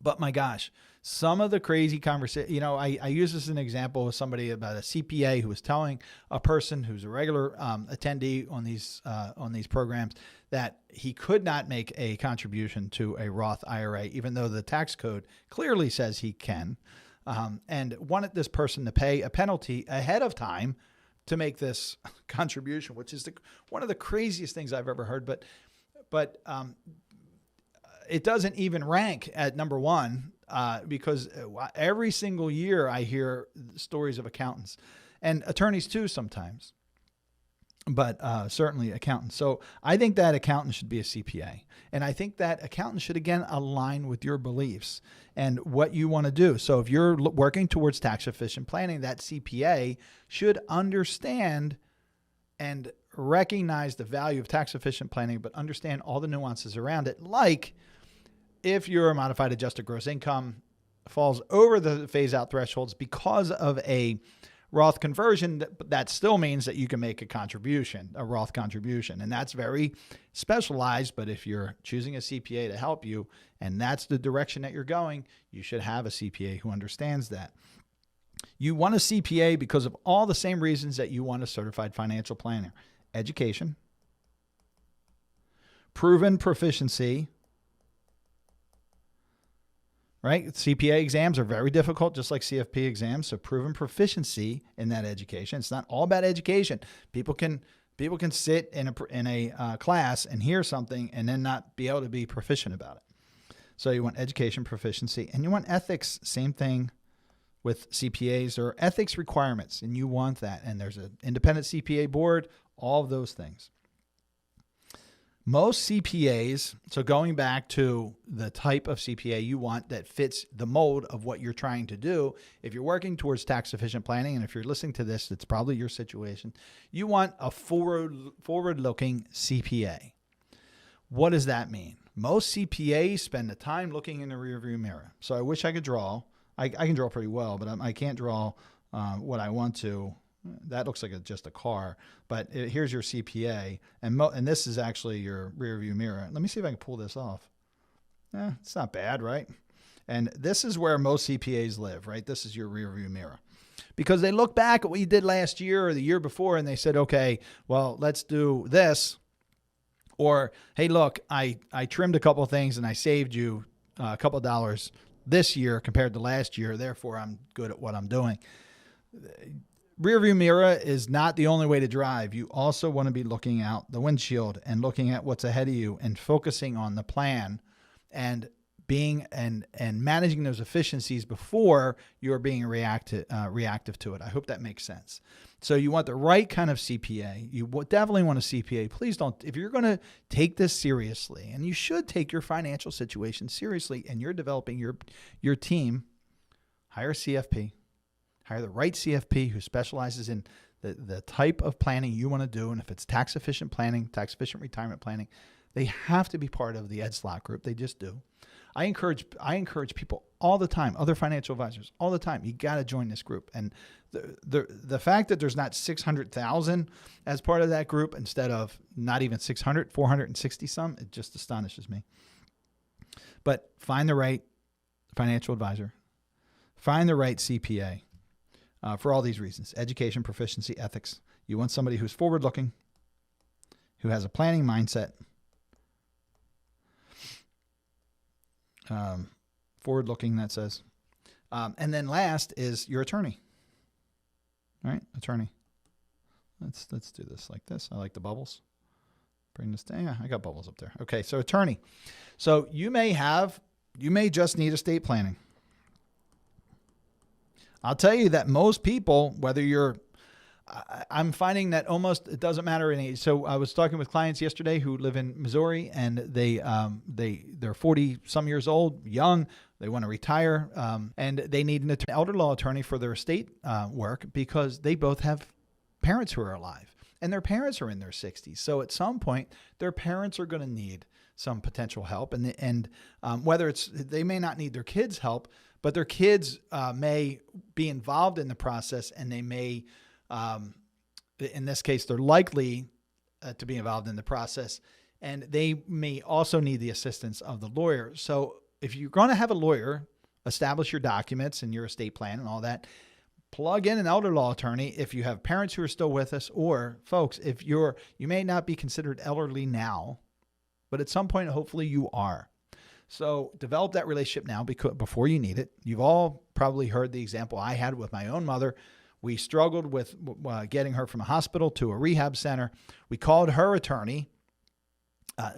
But my gosh, some of the crazy conversation, I use this as an example with somebody about a C.P.A. who was telling a person who's a regular attendee on these programs that he could not make a contribution to a Roth IRA, even though the tax code clearly says he can, and wanted this person to pay a penalty ahead of time to make this contribution, which is one of the craziest things I've ever heard. But it doesn't even rank at number one because every single year I hear stories of accountants and attorneys too sometimes, but certainly accountants. So I think that accountant should be a C.P.A. And I think that accountant should, again, align with your beliefs and what you want to do. So if you're working towards tax efficient planning, that C.P.A. should understand and recognize the value of tax efficient planning, but understand all the nuances around it. Like if your modified adjusted gross income falls over the phase out thresholds because of a Roth conversion, that still means that you can make a contribution, a Roth contribution. And that's very specialized. But if you're choosing a CPA to help you, and that's the direction that you're going, you should have a CPA who understands that. You want a CPA because of all the same reasons that you want a certified financial planner: education, proven proficiency, right? CPA exams are very difficult, just like C.F.P. exams. So proven proficiency in that education. It's not all about education. People can sit in a class and hear something and then not be able to be proficient about it. So you want education proficiency, and you want ethics. Same thing with CPAs, or ethics requirements, and you want that. And there's an independent CPA board. All of those things. Most CPAs, so going back to the type of CPA you want that fits the mold of what you're trying to do, if you're working towards tax efficient planning, and if you're listening to this, it's probably your situation, you want a forward-looking CPA. What does that mean? Most CPAs spend the time looking in the rearview mirror. So I wish I could draw. I can draw pretty well, but I can't draw what I want to. That looks like just a car, but here's your CPA, and this is actually your rear view mirror. Let me see if I can pull this off. It's not bad, right? And this is where most CPAs live, right? This is your rear view mirror, because they look back at what you did last year or the year before, and they said, okay, well, let's do this. Or, hey, look, I trimmed a couple of things and I saved you a couple of dollars this year compared to last year. Therefore, I'm good at what I'm doing. Rear view mirror is not the only way to drive. You also want to be looking out the windshield and looking at what's ahead of you and focusing on the plan and being and managing those efficiencies before you're being reactive to it. I hope that makes sense. So you want the right kind of CPA. You definitely want a CPA. Please don't, if you're going to take this seriously, and you should take your financial situation seriously, and you're developing your team, hire a CFP. Hire the right CFP who specializes in the type of planning you want to do. And if it's tax efficient planning, tax efficient retirement planning, they have to be part of the Ed Slott Group. They just do. I encourage people all the time, other financial advisors all the time. You got to join this group. And the fact that there's not 600,000 as part of that group instead of not even 600, 460 some, it just astonishes me. But find the right financial advisor. Find the right CPA. For all these reasons: education, proficiency, ethics. You want somebody who's forward-looking, who has a planning mindset. Forward-looking, that says. And then last is your attorney. All right, attorney. Let's do this like this. I like the bubbles. Bring this down. Yeah, I got bubbles up there. Okay, so attorney. So you may just need estate planning. I'll tell you that most people, I'm finding that almost it doesn't matter any. So I was talking with clients yesterday who live in Missouri, and they're 40 some years old, young. They want to retire, and they need an elder law attorney for their estate work because they both have parents who are alive, and their parents are in their 60s. So at some point, their parents are going to need some potential help, and whether they may not need their kids' help, but their kids may be involved in the process, and they may, in this case, they're likely to be involved in the process, and they may also need the assistance of the lawyer. So if you're going to have a lawyer, establish your documents and your estate plan and all that, plug in an elder law attorney if you have parents who are still with us, or folks, if you may not be considered elderly now, but at some point, hopefully you are. So develop that relationship now before you need it. You've all probably heard the example I had with my own mother. We struggled with getting her from a hospital to a rehab center. We called her attorney.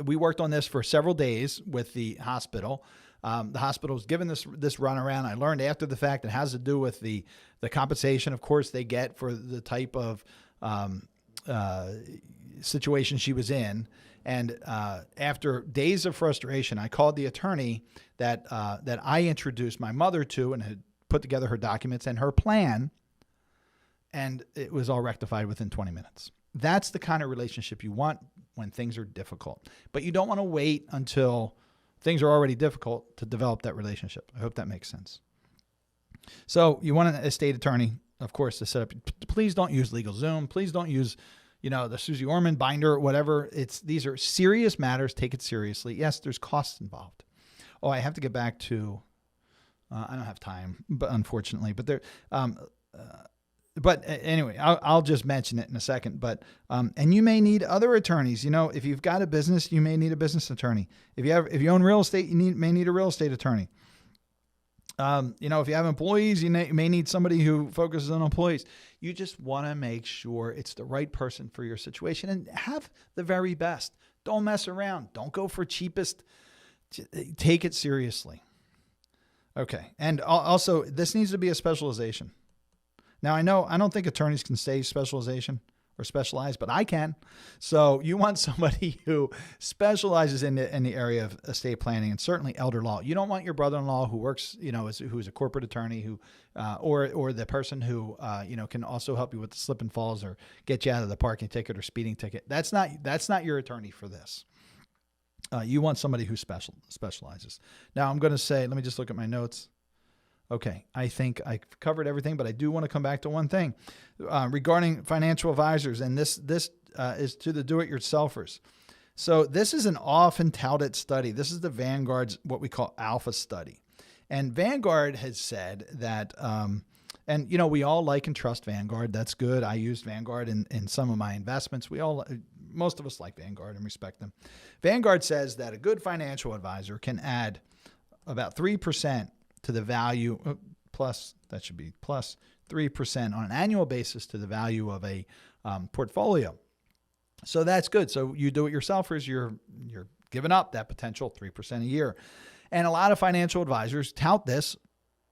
We worked on this for several days with the hospital. The hospital was given this runaround. I learned after the fact it has to do with the compensation, of course, they get for the type of situation she was in. And after days of frustration, I called the attorney that I introduced my mother to and had put together her documents and her plan. and it was all rectified within 20 minutes. That's the kind of relationship you want when things are difficult. But you don't want to wait until things are already difficult to develop that relationship. I hope that makes sense. So you want an estate attorney, of course, to set up. Please don't use LegalZoom. Please don't use, the Susie Orman binder or whatever. These are serious matters. Take it seriously. Yes, there's costs involved. Oh, I have to get back to, I don't have time, but unfortunately, but anyway, I'll just mention it in a second. But and you may need other attorneys. If you've got a business, you may need a business attorney. If you own real estate, you may need a real estate attorney. If you have employees, you may need somebody who focuses on employees. You just want to make sure it's the right person for your situation and have the very best. Don't mess around. Don't go for cheapest. Take it seriously. Okay. And also, this needs to be a specialization. Now, I don't think attorneys can say specialization or specialize, but I can. So you want somebody who specializes in the area of estate planning and certainly elder law. You don't want your brother-in-law who works, who's a corporate attorney or the person who, can also help you with the slip and falls or get you out of the parking ticket or speeding ticket. That's not your attorney for this. You want somebody who specializes. Now I'm going to say, let me just look at my notes. Okay, I think I covered everything, but I do want to come back to one thing regarding financial advisors, and this is to the do-it-yourselfers. So this is an often touted study. This is the Vanguard's what we call alpha study, and Vanguard has said that, we all like and trust Vanguard. That's good. I used Vanguard in some of my investments. Most of us like Vanguard and respect them. Vanguard says that a good financial advisor can add about 3% to the value, that should be plus 3% on an annual basis to the value of a portfolio. So that's good. So you do-it-yourselfers, you're giving up that potential 3% a year. And a lot of financial advisors tout this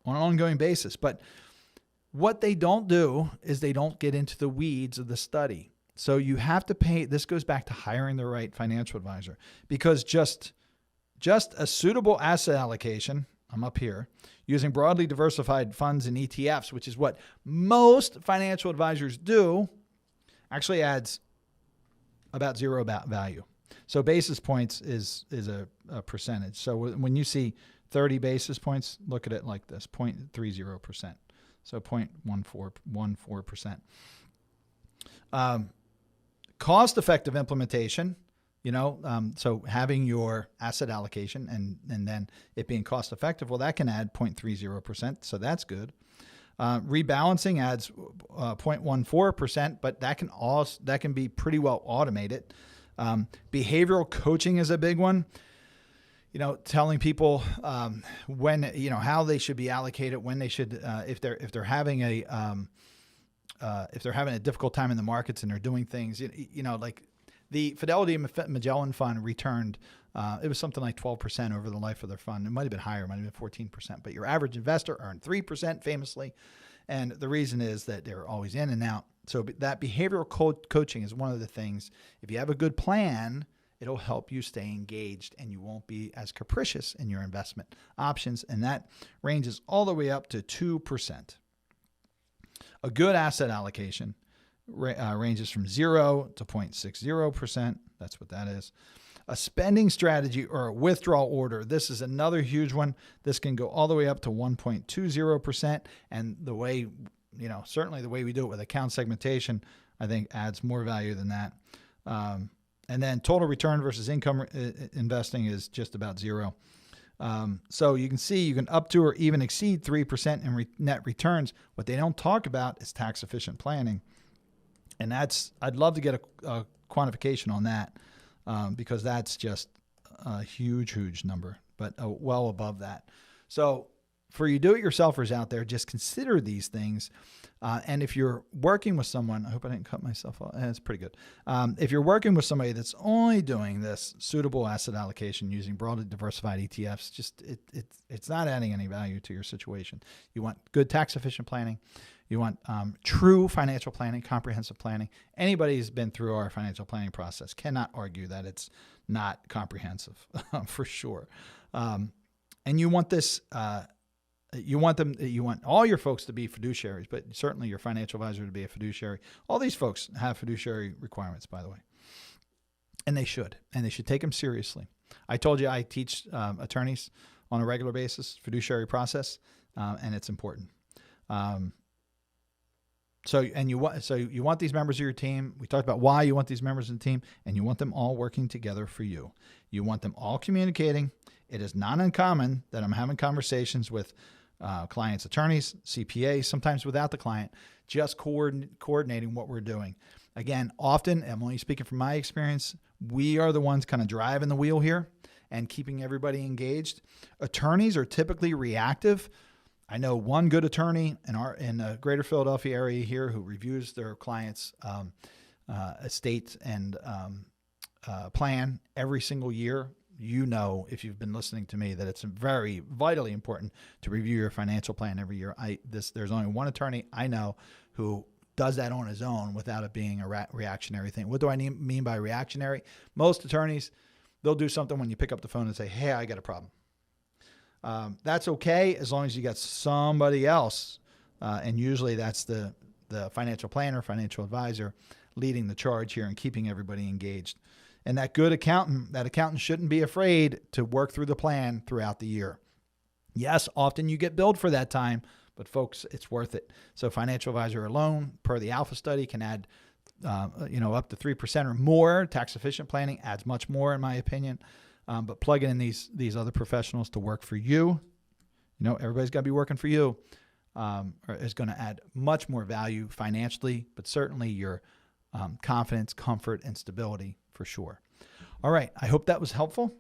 on an ongoing basis. But what they don't do is they don't get into the weeds of the study. So you have to pay. This goes back to hiring the right financial advisor, because just a suitable asset allocation, I'm up here, using broadly diversified funds and ETFs, which is what most financial advisors do, actually adds about zero value. So basis points is a percentage. So when you see 30 basis points, look at it like this, 0.30%. So 0.14%. Cost-effective implementation, so having your asset allocation and then it being cost-effective, well, that can add 0.30%, so that's good. Rebalancing adds 0.14%, but that can be pretty well automated. Behavioral coaching is a big one. Telling people when, how they should be allocated, when they should, if they're having a difficult time in the markets and they're doing things, like the Fidelity Magellan Fund returned, it was something like 12% over the life of their fund. It might have been higher, it might have been 14%, but your average investor earned 3% famously. And the reason is that they're always in and out. So that behavioral coaching is one of the things. If you have a good plan, it'll help you stay engaged and you won't be as capricious in your investment options. And that ranges all the way up to 2%. A good asset allocation ranges from 0 to 0.60%. That's what that is. A spending strategy or a withdrawal order. This is another huge one. This can go all the way up to 1.20%. And the way, certainly the way we do it with account segmentation, I think adds more value than that. And then total return versus income investing is just about 0. So you can see you can up to or even exceed 3% in net returns. What they don't talk about is tax efficient planning. And I'd love to get a quantification on that because that's just a huge number, but well above that. So for you do-it-yourselfers out there, just consider these things. And if you're working with someone, I hope I didn't cut myself off. That's pretty good. If you're working with somebody that's only doing this suitable asset allocation using broadly diversified ETFs, it's not adding any value to your situation. You want good tax efficient planning. You want true financial planning, comprehensive planning. Anybody who's been through our financial planning process cannot argue that it's not comprehensive for sure. And you want this you want all your folks to be fiduciaries, but certainly your financial advisor to be a fiduciary. All these folks have fiduciary requirements, by the way, and they should take them seriously. I told you I teach attorneys on a regular basis fiduciary process, and it's important. So you want these members of your team. We talked about why you want these members of the team, and you want them all working together for you. You want them all communicating. It is not uncommon that I'm having conversations with clients' attorneys, C.P.A, sometimes without the client, just coordinating what we're doing. Again, often, I'm only speaking from my experience, we are the ones kind of driving the wheel here and keeping everybody engaged. Attorneys are typically reactive. I know one good attorney in the greater Philadelphia area here who reviews their clients' estate and plan every single year. You know, if you've been listening to me, that it's very vitally important to review your financial plan every year. There's only one attorney I know who does that on his own without it being a reactionary thing. What do I mean by reactionary? Most attorneys, they'll do something when you pick up the phone and say, hey, I got a problem. That's okay as long as you got somebody else, and usually that's the financial planner, financial advisor, leading the charge here and keeping everybody engaged. And that accountant shouldn't be afraid to work through the plan throughout the year. Yes, often you get billed for that time, but folks, it's worth it. So financial advisor alone, per the Alpha study, can add up to 3% or more. Tax efficient planning adds much more, in my opinion. But plugging in these other professionals to work for you, everybody's got to be working for you, is going to add much more value financially, but certainly your confidence, comfort, and stability for sure. All right. I hope that was helpful.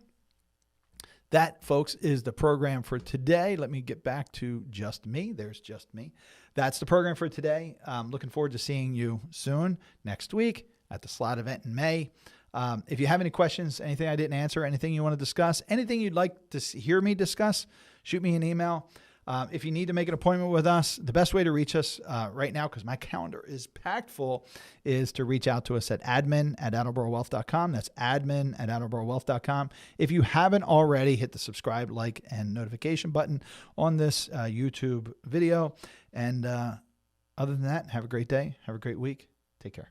That, folks, is the program for today. Let me get back to just me. There's just me. That's the program for today. Looking forward to seeing you soon next week at the Slott event in May. If you have any questions, anything I didn't answer, anything you want to discuss, anything you'd like to hear me discuss, shoot me an email. If you need to make an appointment with us, the best way to reach us right now, because my calendar is packed full, is to reach out to us at admin@attleborowealth.com. That's admin@attleborowealth.com. If you haven't already, hit the subscribe, like, and notification button on this YouTube video. And other than that, have a great day. Have a great week. Take care.